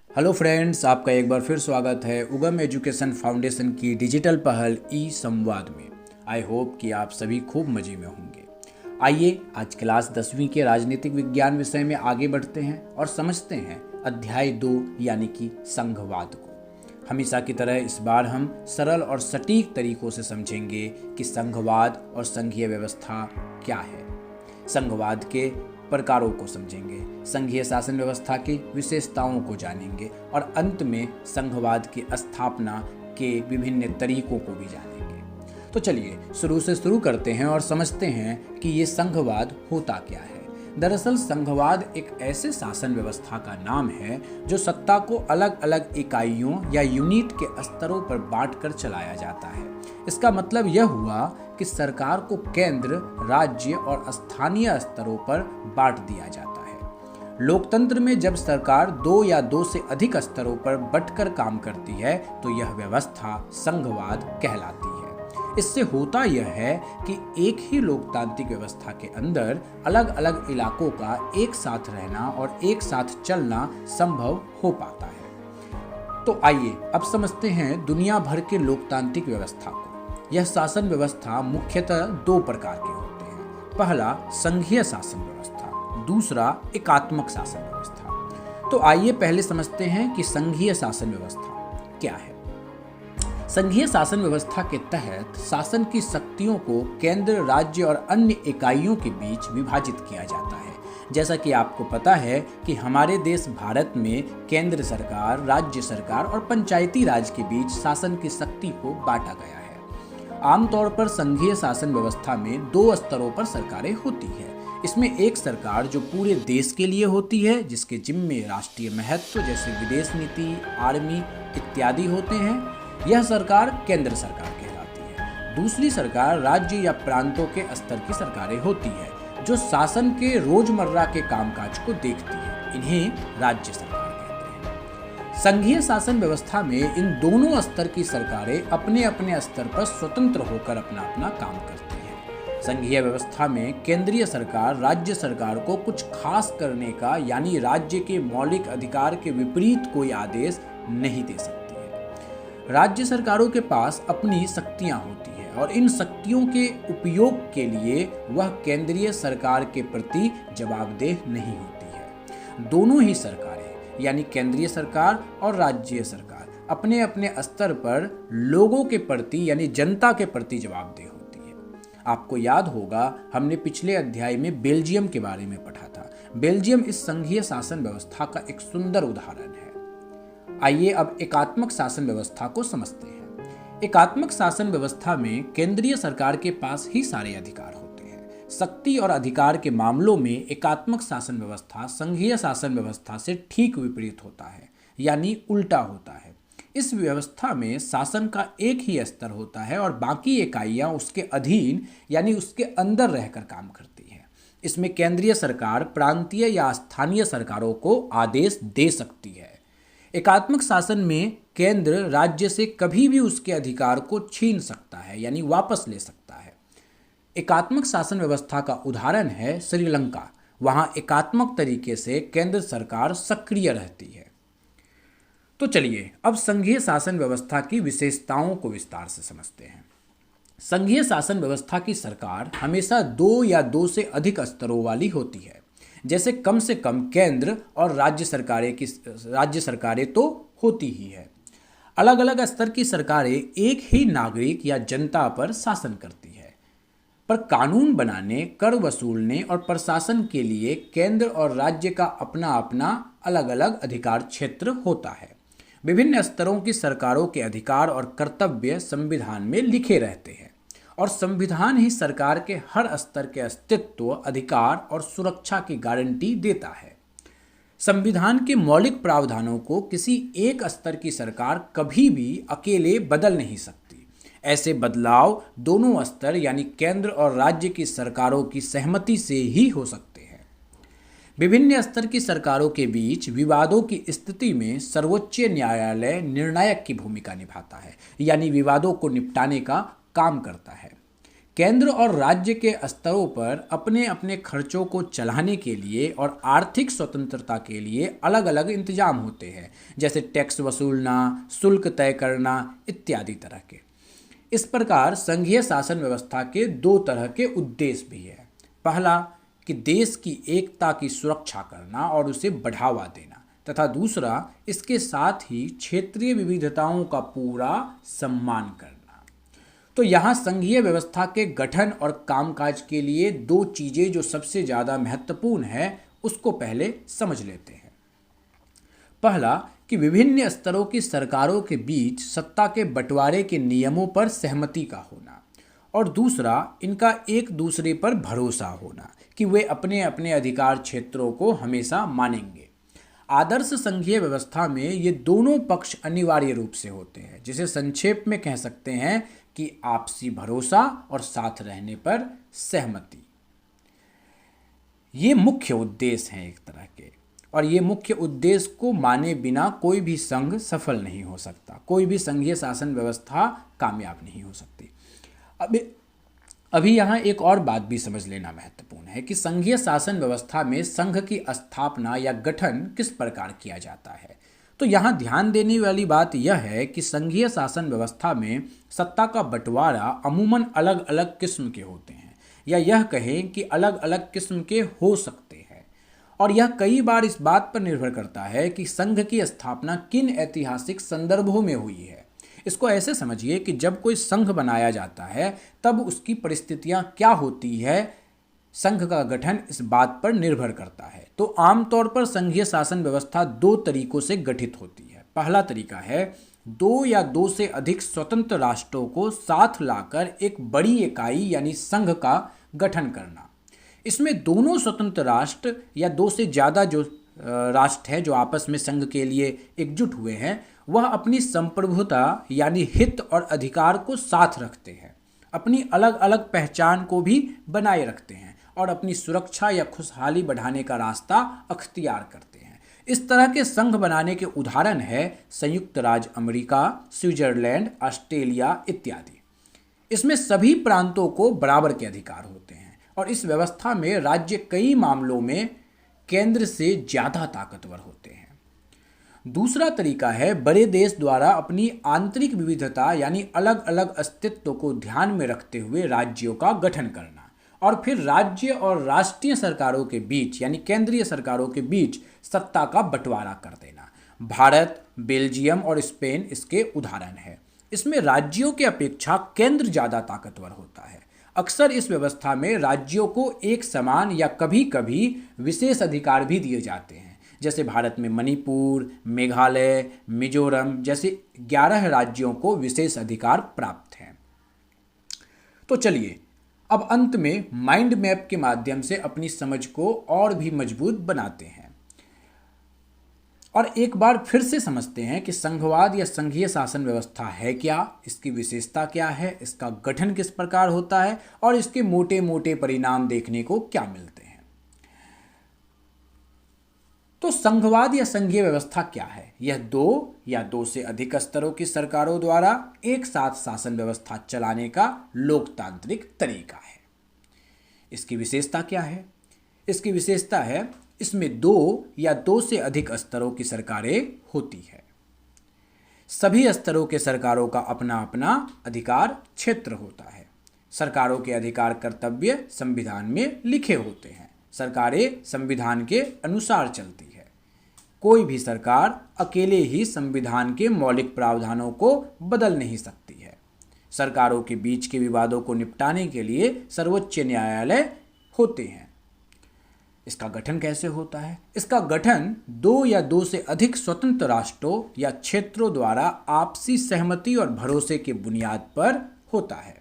Hello friends, आपका एक बार फिर स्वागत है उगम एजुकेशन फाउंडेशन की डिजिटल पहल ई संवाद में। आई होप कि आप सभी खूब मज़े में होंगे। आइए आज क्लास 10वीं के राजनीतिक विज्ञान विषय में आगे बढ़ते हैं और समझते हैं अध्याय 2 यानी कि संघवाद को। हमेशा की तरह इस बार हम सरल और सटीक तरीकों से समझेंगे कि संघवाद और संघीय व्यवस्था क्या है। संघवाद के प्रकारों को समझेंगे, संघीय शासन व्यवस्था की विशेषताओं को जानेंगे और अंत में संघवाद की स्थापना के विभिन्न तरीकों को भी जानेंगे। तो चलिए शुरू से शुरू करते हैं और समझते हैं कि ये संघवाद होता क्या है। दरअसल संघवाद एक ऐसे शासन व्यवस्था का नाम है जो सत्ता को अलग अलग इकाइयों या यूनिट के स्तरों पर बांटकर चलाया जाता है। इसका मतलब यह हुआ कि सरकार को केंद्र, राज्य और स्थानीय स्तरों पर बांट दिया जाता है। लोकतंत्र में जब सरकार दो या दो से अधिक स्तरों पर बंटकर काम करती है तो यह व्यवस्था संघवाद कहलाती है। इससे होता यह है कि एक ही लोकतांत्रिक व्यवस्था के अंदर अलग अलग इलाकों का एक साथ रहना और एक साथ चलना संभव हो पाता है। तो आइए अब समझते हैं दुनिया भर के लोकतांत्रिक व्यवस्था को। यह शासन व्यवस्था मुख्यतः दो प्रकार के होते हैं। पहला संघीय शासन व्यवस्था, दूसरा एकात्मक शासन व्यवस्था। तो आइए पहले समझते हैं कि संघीय शासन व्यवस्था क्या है। संघीय शासन व्यवस्था के तहत शासन की शक्तियों को केंद्र, राज्य और अन्य इकाइयों के बीच विभाजित किया जाता है। जैसा कि आपको पता है कि हमारे देश भारत में केंद्र सरकार, राज्य सरकार और पंचायती राज के बीच शासन की शक्ति को बांटा गया है। आमतौर पर संघीय शासन व्यवस्था में दो स्तरों पर सरकारें होती है। इसमें एक सरकार जो पूरे देश के लिए होती है, जिसके जिम्मे राष्ट्रीय महत्व जैसे विदेश नीति, आर्मी इत्यादि होते हैं, यह सरकार केंद्र सरकार कहलाती है। दूसरी सरकार राज्य या प्रांतों के स्तर की सरकारें होती है जो शासन के रोजमर्रा के कामकाज को देखती है। इन्हें राज्य सरकार कहते हैं। संघीय शासन व्यवस्था में इन दोनों स्तर की सरकारें अपने अपने स्तर पर स्वतंत्र होकर अपना अपना काम करती हैं। संघीय व्यवस्था में केंद्रीय सरकार राज्य सरकार को कुछ खास करने का यानी राज्य के मौलिक अधिकार के विपरीत कोई आदेश नहीं दे सकती। राज्य सरकारों के पास अपनी शक्तियां होती है और इन शक्तियों के उपयोग के लिए वह केंद्रीय सरकार के प्रति जवाबदेह नहीं होती है। दोनों ही सरकारें यानी केंद्रीय सरकार और राज्य सरकार अपने अपने स्तर पर लोगों के प्रति यानी जनता के प्रति जवाबदेह होती है। आपको याद होगा हमने पिछले अध्याय में बेल्जियम के बारे में पढ़ा था। बेल्जियम इस संघीय शासन व्यवस्था का एक सुंदर उदाहरण है। आइए अब एकात्मक शासन व्यवस्था को समझते हैं। एकात्मक शासन व्यवस्था में केंद्रीय सरकार के पास ही सारे अधिकार होते हैं। शक्ति और अधिकार के मामलों में एकात्मक शासन व्यवस्था संघीय शासन व्यवस्था से ठीक विपरीत होता है, यानी उल्टा होता है। इस व्यवस्था में शासन का एक ही स्तर होता है और बाकी इकाइयां उसके अधीन यानी उसके अंदर रहकर काम करती हैं। इसमें केंद्रीय सरकार प्रांतीय या स्थानीय सरकारों को आदेश दे सकती है। एकात्मक शासन में केंद्र राज्य से कभी भी उसके अधिकार को छीन सकता है यानी वापस ले सकता है। एकात्मक शासन व्यवस्था का उदाहरण है श्रीलंका। वहां एकात्मक तरीके से केंद्र सरकार सक्रिय रहती है। तो चलिए अब संघीय शासन व्यवस्था की विशेषताओं को विस्तार से समझते हैं। संघीय शासन व्यवस्था की सरकार हमेशा दो या दो से अधिक स्तरों वाली होती है। जैसे कम से कम केंद्र और राज्य सरकारें तो होती ही है। अलग अलग स्तर की सरकारें एक ही नागरिक या जनता पर शासन करती है, पर कानून बनाने, कर वसूलने और प्रशासन के लिए केंद्र और राज्य का अपना अपना अलग अलग अधिकार क्षेत्र होता है। विभिन्न स्तरों की सरकारों के अधिकार और कर्तव्य संविधान में लिखे रहते हैं और संविधान ही सरकार के हर स्तर के अस्तित्व, अधिकार और सुरक्षा की गारंटी देता है। संविधान के मौलिक प्रावधानों को किसी एक स्तर की सरकार कभी भी अकेले बदल नहीं सकती। ऐसे बदलाव दोनों स्तर यानी केंद्र और राज्य की सरकारों की सहमति से ही हो सकते हैं। विभिन्न स्तर की सरकारों के बीच विवादों की स्थिति में सर्वोच्च न्यायालय निर्णायक की भूमिका निभाता है, यानी विवादों को निपटाने का काम करता है। केंद्र और राज्य के स्तरों पर अपने अपने खर्चों को चलाने के लिए और आर्थिक स्वतंत्रता के लिए अलग अलग इंतजाम होते हैं, जैसे टैक्स वसूलना, शुल्क तय करना इत्यादि तरह के। इस प्रकार संघीय शासन व्यवस्था के दो तरह के उद्देश्य भी है। पहला कि देश की एकता की सुरक्षा करना और उसे बढ़ावा देना, तथा दूसरा इसके साथ ही क्षेत्रीय विविधताओं का पूरा सम्मान करना। तो यहाँ संघीय व्यवस्था के गठन और कामकाज के लिए दो चीज़ें जो सबसे ज़्यादा महत्वपूर्ण है उसको पहले समझ लेते हैं। पहला कि विभिन्न स्तरों की सरकारों के बीच सत्ता के बंटवारे के नियमों पर सहमति का होना, और दूसरा इनका एक दूसरे पर भरोसा होना कि वे अपने अपने अधिकार क्षेत्रों को हमेशा मानेंगे। आदर्श संघीय व्यवस्था में ये दोनों पक्ष अनिवार्य रूप से होते हैं, जिसे संक्षेप में कह सकते हैं कि आपसी भरोसा और साथ रहने पर सहमति। ये मुख्य उद्देश्य हैं एक तरह के, और ये मुख्य उद्देश्य को माने बिना कोई भी संघ सफल नहीं हो सकता, कोई भी संघीय शासन व्यवस्था कामयाब नहीं हो सकती। अभी यहाँ एक और बात भी समझ लेना महत्वपूर्ण है कि संघीय शासन व्यवस्था में संघ की स्थापना या गठन किस प्रकार किया जाता है। तो यहाँ ध्यान देने वाली बात यह है कि संघीय शासन व्यवस्था में सत्ता का बंटवारा अमूमन अलग अलग किस्म के होते हैं, या यह कहें कि अलग अलग किस्म के हो सकते हैं, और यह कई बार इस बात पर निर्भर करता है कि संघ की स्थापना किन ऐतिहासिक संदर्भों में हुई है। इसको ऐसे समझिए कि जब कोई संघ बनाया जाता है तब उसकी परिस्थितियां क्या होती है, संघ का गठन इस बात पर निर्भर करता है। तो आमतौर पर संघीय शासन व्यवस्था दो तरीकों से गठित होती है। पहला तरीका है दो या दो से अधिक स्वतंत्र राष्ट्रों को साथ लाकर एक बड़ी इकाई यानी संघ का गठन करना। इसमें दोनों स्वतंत्र राष्ट्र या दो से ज़्यादा जो राष्ट्र हैं जो आपस में संघ के लिए एकजुट हुए हैं, वह अपनी संप्रभुता यानी हित और अधिकार को साथ रखते हैं, अपनी अलग अलग पहचान को भी बनाए रखते हैं और अपनी सुरक्षा या खुशहाली बढ़ाने का रास्ता अख्तियार करते हैं। इस तरह के संघ बनाने के उदाहरण है संयुक्त राज्य अमेरिका, स्विट्जरलैंड, ऑस्ट्रेलिया इत्यादि। इसमें सभी प्रांतों को बराबर के अधिकार होते हैं और इस व्यवस्था में राज्य कई मामलों में केंद्र से ज़्यादा ताकतवर होते हैं। दूसरा तरीका है बड़े देश द्वारा अपनी आंतरिक विविधता यानी अलग अलग अस्तित्व को ध्यान में रखते हुए राज्यों का गठन करना और फिर राज्य और राष्ट्रीय सरकारों के बीच यानी केंद्रीय सरकारों के बीच सत्ता का बंटवारा कर देना। भारत, बेल्जियम और स्पेन इसके उदाहरण हैं। इसमें राज्यों के अपेक्षा केंद्र ज़्यादा ताकतवर होता है। अक्सर इस व्यवस्था में राज्यों को एक समान या कभी कभी विशेष अधिकार भी दिए जाते हैं, जैसे भारत में मणिपुर, मेघालय, मिजोरम जैसे 11 राज्यों को विशेष अधिकार प्राप्त हैं। तो चलिए अब अंत में माइंड मैप के माध्यम से अपनी समझ को और भी मजबूत बनाते हैं और एक बार फिर से समझते हैं कि संघवाद या संघीय शासन व्यवस्था है क्या, इसकी विशेषता क्या है, इसका गठन किस प्रकार होता है और इसके मोटे मोटे परिणाम देखने को क्या मिलते हैं। तो संघवाद या संघीय व्यवस्था क्या है? यह दो या दो से अधिक स्तरों की सरकारों द्वारा एक साथ शासन व्यवस्था चलाने का लोकतांत्रिक तरीका है। इसकी विशेषता क्या है? इसकी विशेषता है इसमें दो या दो से अधिक स्तरों की सरकारें होती है। सभी स्तरों के सरकारों का अपना अपना अधिकार क्षेत्र होता है। सरकारों के अधिकार कर्तव्य संविधान में लिखे होते हैं। सरकारें संविधान के अनुसार चलती है। कोई भी सरकार अकेले ही संविधान के मौलिक प्रावधानों को बदल नहीं सकती है। सरकारों के बीच के विवादों को निपटाने के लिए सर्वोच्च न्यायालय होते हैं। इसका गठन कैसे होता है? इसका गठन दो या दो से अधिक स्वतंत्र राष्ट्रों या क्षेत्रों द्वारा आपसी सहमति और भरोसे के बुनियाद पर होता है।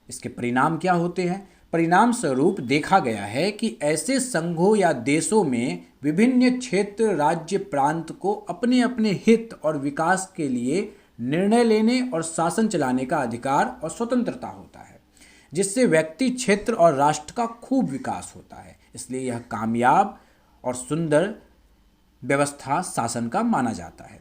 इसके परिणाम क्या होते हैं? परिणाम स्वरूप देखा गया है कि ऐसे संघों या देशों में विभिन्न क्षेत्र, राज्य, प्रांत को अपने अपने हित और विकास के लिए निर्णय लेने और शासन चलाने का अधिकार और स्वतंत्रता होता है, जिससे व्यक्ति, क्षेत्र और राष्ट्र का खूब विकास होता है। इसलिए यह कामयाब और सुंदर व्यवस्था शासन का माना जाता है।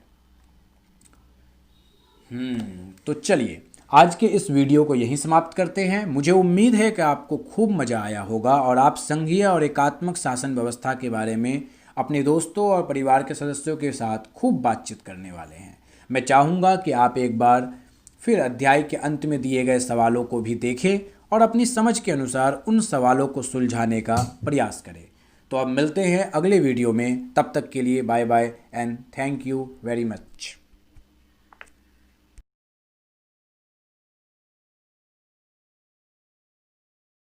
तो चलिए आज के इस वीडियो को यहीं समाप्त करते हैं। मुझे उम्मीद है कि आपको खूब मज़ा आया होगा और आप संघीय और एकात्मक शासन व्यवस्था के बारे में अपने दोस्तों और परिवार के सदस्यों के साथ खूब बातचीत करने वाले हैं। मैं चाहूँगा कि आप एक बार फिर अध्याय के अंत में दिए गए सवालों को भी देखें और अपनी समझ के अनुसार उन सवालों को सुलझाने का प्रयास करें। तो अब मिलते हैं अगले वीडियो में। तब तक के लिए bye bye and thank you very much.